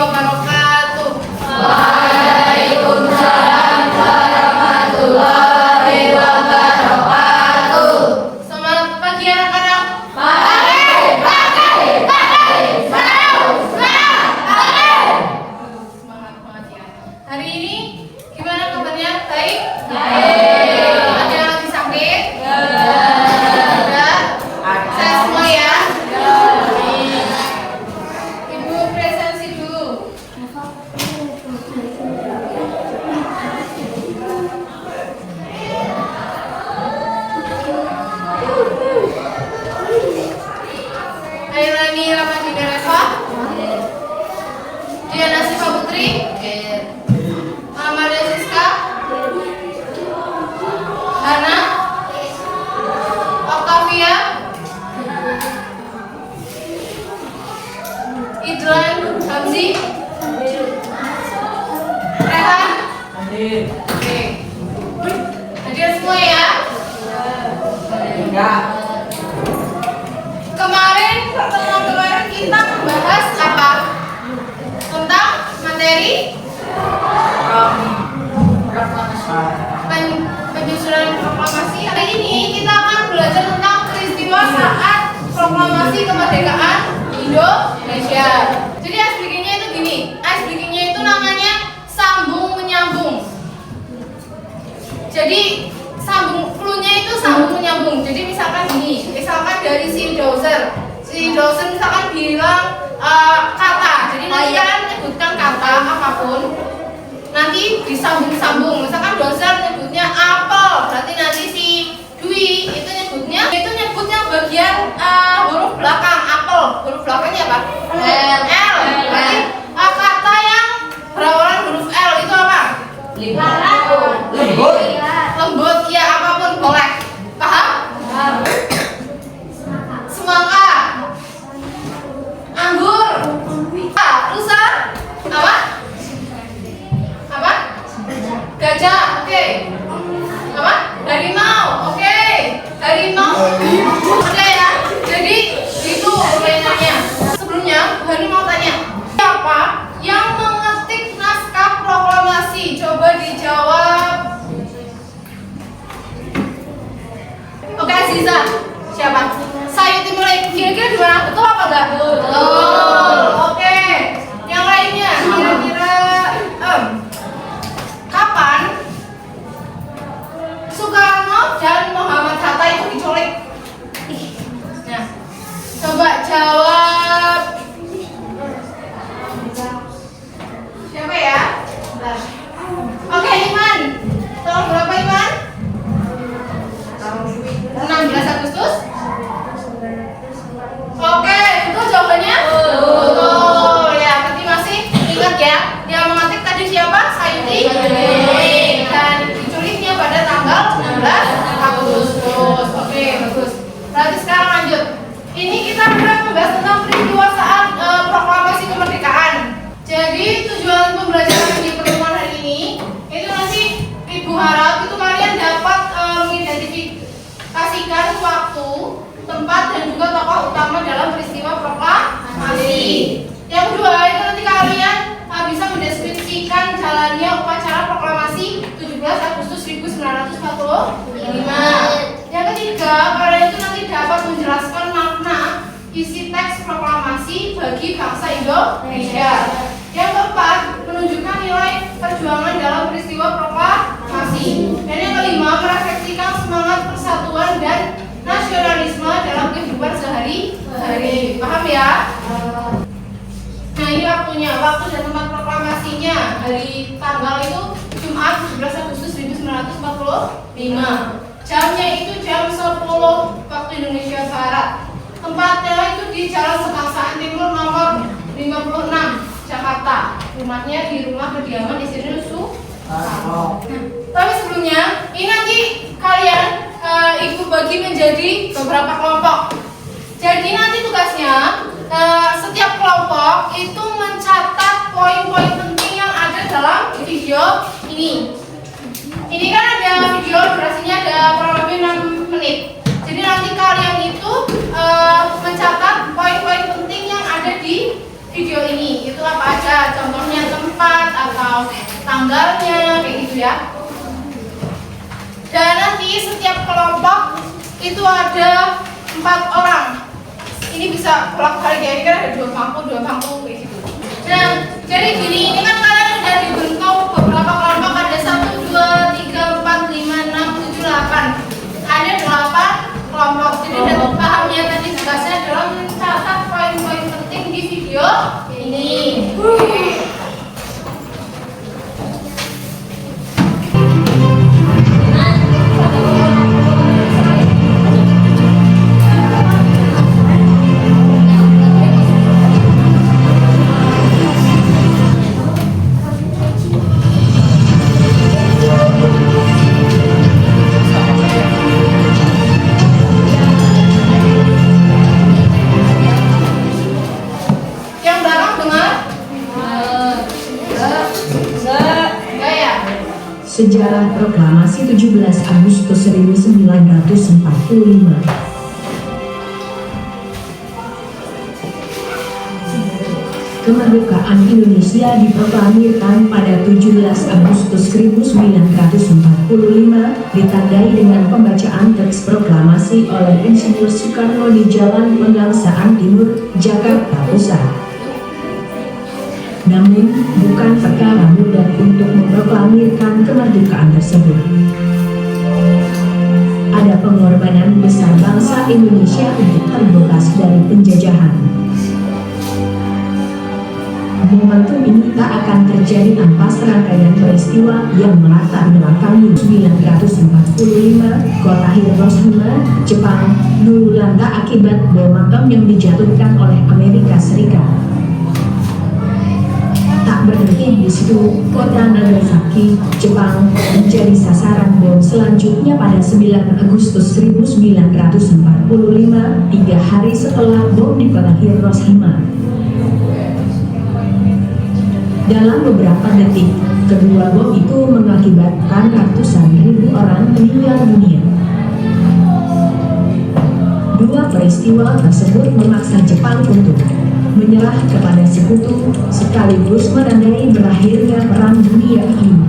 wabarakatuh. Waalaikumsalam warahmatullahi wabarakatuh. Selamat pagi anak-anak. Semangat banget ya. Hari ini gimana kabarnya? Baik? Ada yang lagi sakit? Ada? Saya semua ya? Ibu presensi dulu. Airani Ramadina Reva, Diana Siva Putri, Amalia Siska, Hana, Octavia, Idlan Hamzi, Rehan. Oke. Hadir semua ya. Pertemuan kemarin kita membahas apa? Tentang materi penyusunan proklamasi. Hari ini kita akan belajar tentang peristiwa saat proklamasi kemerdekaan Indonesia. Jadi SBG-nya itu gini, SBG-nya itu namanya sambung menyambung. Jadi clue-nya itu sambung menyambung. Jadi misalkan gini, misalkan dari si dosen misalkan bilang kata, jadi nanti kalian menyebutkan kata apapun, nanti disambung-sambung. Misalkan dosen nyebutnya apel, berarti nanti si Dwi itu nyebutnya bagian huruf belakang apel, huruf belakangnya apa? L. Berarti kata yang berawalan huruf L itu apa? Lembut, ya apapun boleh. Paham? Semangka, anggur, rusa, apa? Gajah, oke. Apa? Harimau, oke. Harimau, oke ya. Jadi itu permainannya. Sebelumnya, Hani mau tanya, siapa yang mengetik naskah proklamasi? Coba dijawab. Oke, Aziza, siapa? Sayuti mulai. Kira-kira gimana? Betul apa enggak? Betul. Oke. Yang lainnya, kira-kira kapan Soekarno dan Muhammad Hatta itu diculik? Nah, coba jawab. Siapa ya? Bentar. Oke, Iman. Tahun berapa, Iman? 16 Agustus. Oke, betul jawabannya? Betul. Ya, berarti masih ingat ya. Yang mengetik tadi siapa? Sayuti. Dan diculiknya pada tanggal 16 Agustus. Oke, bagus. Berarti sekarang lanjut. Ini kita akan membahas tentang peristiwa saat proklamasi kemerdekaan. Jadi tujuan pembelajaran di pertemuan hari ini itu nanti Ibu harap itu kalian dapat mengidentifikasikan waktu, tempat dan juga tokoh utama dalam peristiwa proklamasi. Yang kedua itu nanti kalian bisa mendeskripsikan jalannya upacara proklamasi 17 Agustus 1945. Yang ketiga, kalian itu nanti dapat menjelaskan makna isi teks proklamasi bagi bangsa Indonesia. Yang keempat, menunjukkan nilai perjuangan dalam peristiwa proklamasi. Dan yang kelima, merefleksikan semangat persatuan dan nasionalisme dalam kehidupan sehari-hari. Paham ya? Nah, ini waktunya, waktu dan tempat proklamasinya. Hari tanggal itu Jumat 17 Agustus 1945. Jamnya itu jam 10 waktu Indonesia Barat. Tempatnya itu di Jalan Sebangsaan Timur nomor 56, Jakarta. Rumahnya di rumah kediaman Istri Soekarno. Tapi sebelumnya, ini nanti kalian Ibu bagi menjadi beberapa kelompok. Jadi nanti tugasnya setiap kelompok itu mencatat poin-poin penting yang ada dalam video ini. Ini kan ada video durasinya ada kurang lebih 6 menit. Jadi nanti kalian itu mencatat poin-poin penting yang ada di video ini. Itu apa aja? Contohnya tempat atau tanggalnya kayak gitu ya. Dan nanti setiap kelompok itu ada 4 orang. Ini bisa bolak-balik ya, ini kan ada 2 bangku kayak gitu. Nah, jadi gini, ini kan kalian udah dibentuk beberapa kelompok, ada 1, 2, 3, 4, 5, 6, 7, 8. Ada 8 kelompok. Jadi dalam pahamnya tadi tugasnya adalah mencatat poin-poin penting di video ini. Sejarah Proklamasi 17 Agustus 1945. Kemerdekaan Indonesia diproklamirkan pada 17 Agustus 1945, ditandai dengan pembacaan teks proklamasi oleh Insinyur Soekarno di Jalan Pegangsaan Timur, Jakarta Pusat. Namun, bukan perkara mudah untuk memproklamirkan kemerdekaan tersebut. Ada pengorbanan besar bangsa Indonesia untuk terbebas dari penjajahan. Momentum ini tak akan terjadi tanpa serangkaian peristiwa yang melatar belakangi. 1945, kota Hiroshima, Jepang, dilanda akibat bom atom yang dijatuhkan oleh Amerika Serikat. Tak berhenti di situ, kota Nagasaki, Jepang, menjadi sasaran bom selanjutnya pada 9 Agustus 1945, 3 hari setelah bom di kota Hiroshima. Dalam beberapa detik, kedua bom itu mengakibatkan ratusan ribu orang meninggal dunia. Dua peristiwa tersebut memaksa Jepang untuk menyerah kepada sekutu, sekaligus menandai berakhirnya Perang Dunia ini.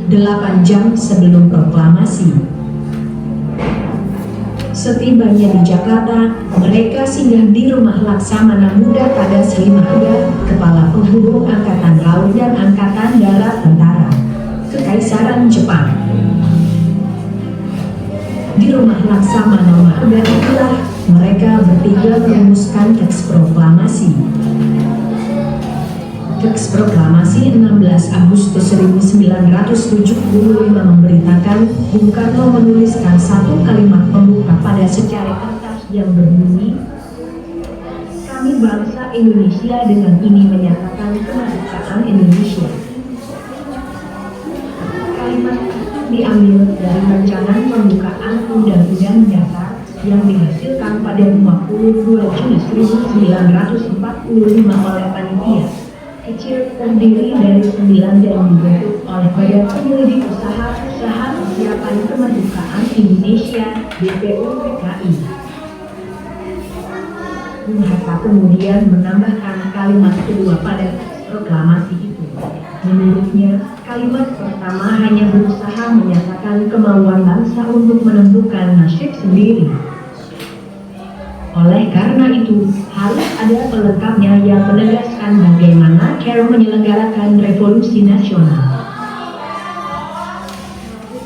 8 jam sebelum proklamasi. Setibanya di Jakarta, mereka singgah di rumah Laksamana Muda Tadas Himada, Kepala Penghubung Angkatan Laut dan Angkatan Darat Tentara Kekaisaran Jepang. Di rumah Laksamana Muda itulah mereka bertiga merumuskan teks proklamasi. Teks proklamasi 16 Agustus 1975 memberitakan Bung Karno menuliskan satu kalimat pembuka pada secari kertas yang berbunyi, "Kami bangsa Indonesia dengan ini menyatakan kemerdekaan Indonesia." Kalimat itu diambil dari rancangan pembukaan Undang-Undang Dasar yang dihasilkan pada 22 Juni 1945 oleh panitia kecil terdiri dari 9 dan dibentuk oleh Badan Penyelidik Usaha Persiapan Kemerdekaan Indonesia (BPUPKI). Bung Hatta kemudian menambahkan kalimat kedua pada proklamasi itu. Menurutnya, kalimat pertama hanya berusaha menyatakan kemauan bangsa untuk menentukan nasib sendiri. Oleh karena itu, harus ada pelengkapnya yang menegaskan bagaimana cara menyelenggarakan revolusi nasional.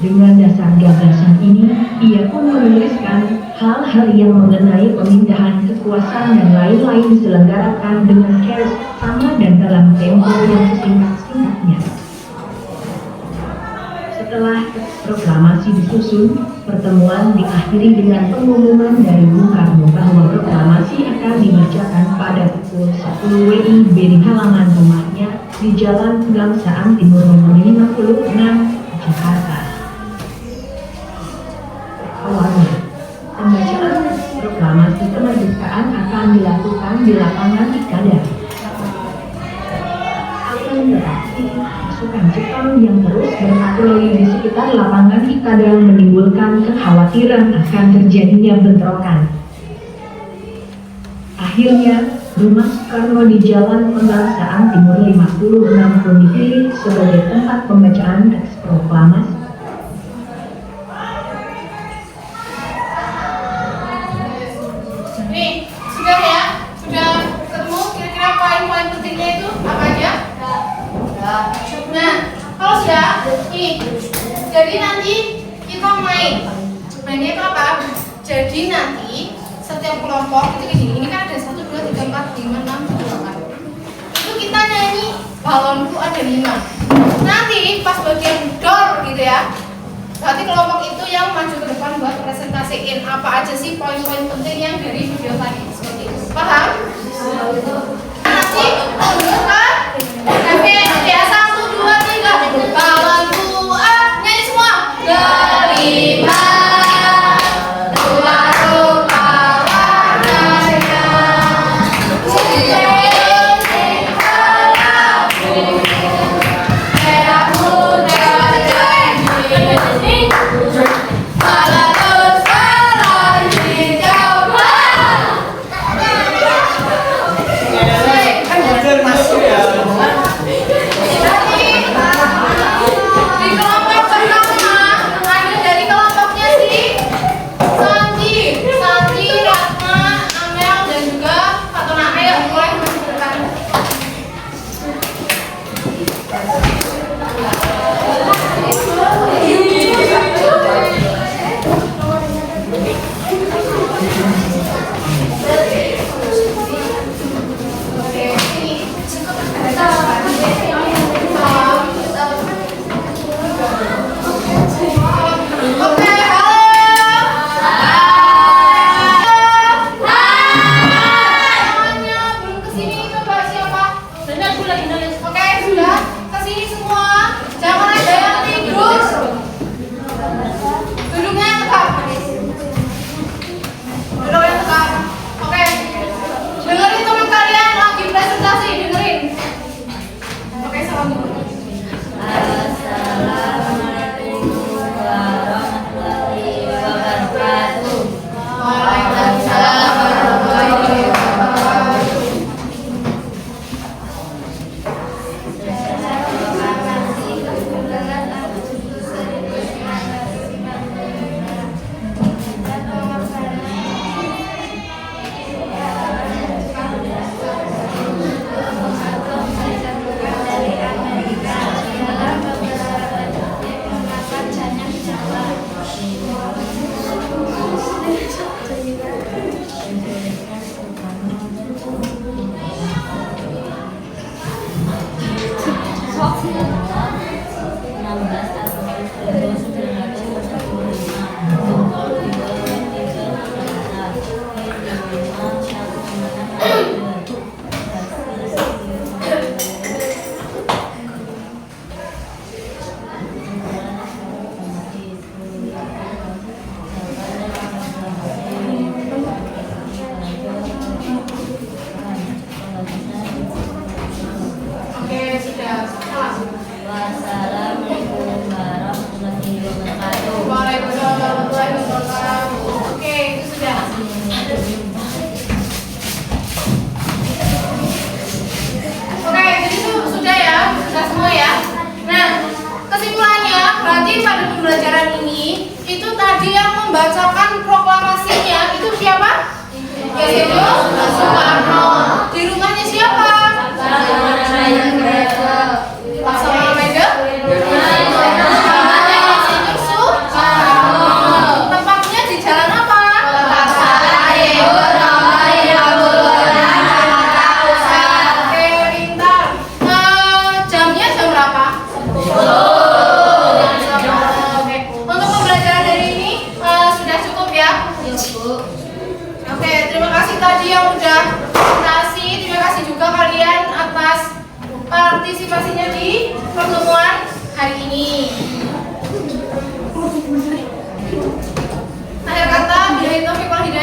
Dengan dasar gagasan ini, ia pun menuliskan hal-hal yang mengenai pemindahan kekuasaan dan lain-lain diselenggarakan dengan cara sama dan dalam tempo yang sesingkat-singkatnya. Setelah proklamasi disusun, pertemuan diakhiri dengan pengumuman dari Bung Karno bahwa proklamasi akan dibacakan pada pukul 10 WIB di halaman rumahnya di Jalan Pegangsaan Timur nomor 56, Jakarta. Awalnya, pembacaan proklamasi kemerdekaan akan dilakukan di lapangan Ikada. Akan tetapi, pasukan Jepang yang terus berpatroli di sekitar lapangan Ikada menimbulkan kekhawatiran akan terjadinya bentrokan. Akhirnya, Rumah Soekarno di Jalan Penggangsaan Timur 56 pun dipilih sebagai tempat pembacaan teks proklamasi. Nih, sudah ya? Sudah ketemu kira-kira poin-poin pentingnya itu apa aja? Nah, kalau sudah, ini jadi nanti kita mainnya itu apa? Jadi nanti setiap kelompok itu gini, ini kan ada 1, 2, 3, 4, 5, 6, 7, 8. Itu kita nyanyi balonku ada 5. Nanti pas bagian door gitu ya, berarti kelompok itu yang maju ke depan buat presentasiin apa aja sih poin-poin penting yang dari video tadi. Seperti itu. Paham? Nanti menunjukkan oke, ya 1, 2, 3 balonku nyanyi semua. 5 pembelajaran ini itu tadi yang membacakan proklamasinya itu siapa? Yaitu Soekarno. Di rumahnya siapa? Laksamana Mega. Rumahnya Insinyur Soekarno. Tempatnya di jalan apa? Oke, pintar. Jamnya jam berapa? Oke, terima kasih tadi yang udah presentasi. Terima kasih juga kalian atas partisipasinya di pertemuan hari ini. Akhir kata, billahi taufiq wal hidayah.